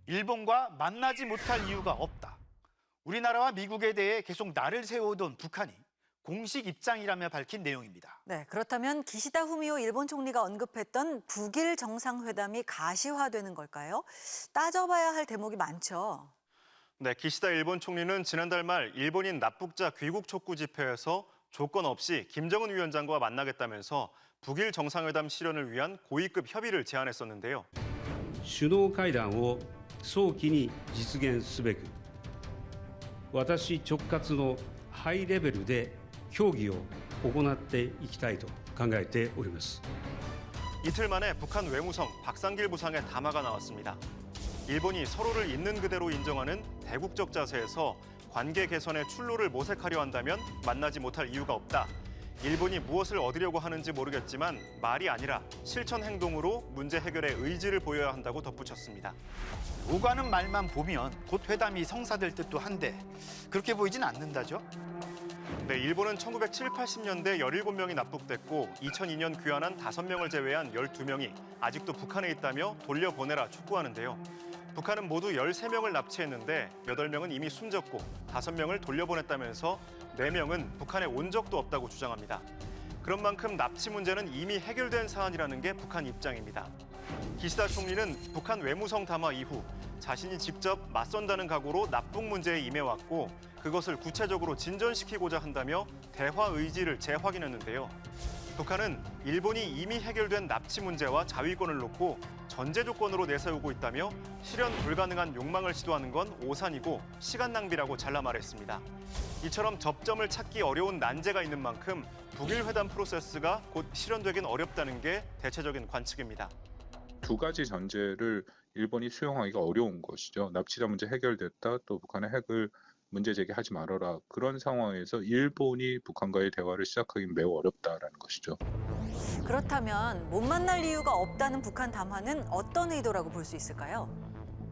일본과 만나지 못할 이유가 없다. 우리나라와 미국에 대해 계속 날을 세워오던 북한이 공식 입장이라며 밝힌 내용입니다. 네, 그렇다면 기시다 후미오 일본 총리가 언급했던 북일 정상회담이 가시화되는 걸까요? 따져봐야 할 대목이 많죠. 네, 기시다 일본 총리는 지난달 말 일본인 납북자 귀국 촉구 집회에서 조건 없이 김정은 위원장과 만나겠다면서 북일 정상회담 실현을 위한 고위급 협의를 제안했었는데요. 首脳会談を早期に実現すべく、私直轄のハイレベルで協議を行っていきたいと考えております。 이틀 만에 북한 외무성 박상길 부상의 담화가 나왔습니다. 일본이 서로를 있는 그대로 인정하는 대국적 자세에서 관계 개선의 출로를 모색하려 한다면 만나지 못할 이유가 없다. 일본이 무엇을 얻으려고 하는지 모르겠지만 말이 아니라 실천 행동으로 문제 해결의 의지를 보여야 한다고 덧붙였습니다. 오가는 말만 보면 곧 회담이 성사될 듯도 한데 그렇게 보이진 않는다죠? 네, 일본은 1970, 80년대 17명이 납북됐고 2002년 귀환한 5명을 제외한 12명이 아직도 북한에 있다며 돌려보내라 촉구하는데요. 북한은 모두 13명을 납치했는데 8명은 이미 숨졌고 5명을 돌려보냈다면서 4명은 북한에 온 적도 없다고 주장합니다. 그런 만큼 납치 문제는 이미 해결된 사안이라는 게 북한 입장입니다. 기시다 총리는 북한 외무성 담화 이후 자신이 직접 맞선다는 각오로 납북 문제에 임해왔고 그것을 구체적으로 진전시키고자 한다며 대화 의지를 재확인했는데요. 북한은 일본이 이미 해결된 납치 문제와 자위권을 놓고 전제 조건으로 내세우고 있다며 실현 불가능한 욕망을 시도하는 건 오산이고 시간 낭비라고 잘라 말했습니다. 이처럼 접점을 찾기 어려운 난제가 있는 만큼 북일 회담 프로세스가 곧 실현되긴 어렵다는 게 대체적인 관측입니다. 두 가지 전제를 일본이 수용하기가 어려운 것이죠. 납치자 문제 해결됐다, 또 북한의 핵을 문제 제기하지 말아라. 그런 상황에서 일본이 북한과의 대화를 시작하기는 매우 어렵다라는 것이죠. 그렇다면 못 만날 이유가 없다는 북한 담화는 어떤 의도라고 볼 수 있을까요?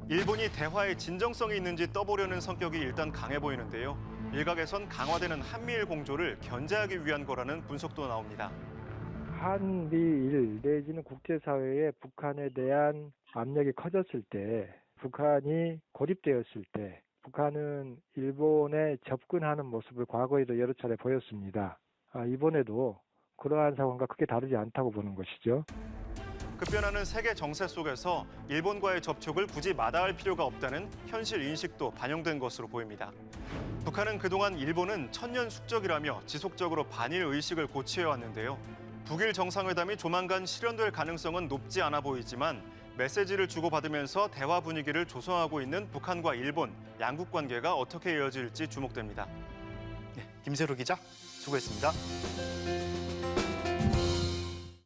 일본이 대화에 진정성이 있는지 떠보려는 성격이 일단 강해 보이는데요. 일각에선 강화되는 한미일 공조를 견제하기 위한 거라는 분석도 나옵니다. 한미일 내지는 국제사회에 북한에 대한 압력이 커졌을 때, 북한이 고립되었을 때 북한은 일본에 접근하는 모습을 과거에도 여러 차례 보였습니다. 이번에도 그러한 상황과 크게 다르지 않다고 보는 것이죠. 급변하는 세계 정세 속에서 일본과의 접촉을 굳이 마다할 필요가 없다는 현실 인식도 반영된 것으로 보입니다. 북한은 그동안 일본은 천년 숙적이라며 지속적으로 반일 의식을 고취해 왔는데요. 북일 정상회담이 조만간 실현될 가능성은 높지 않아 보이지만 메시지를 주고받으면서 대화 분위기를 조성하고 있는 북한과 일본, 양국 관계가 어떻게 이어질지 주목됩니다. 네, 김세로 기자 수고했습니다.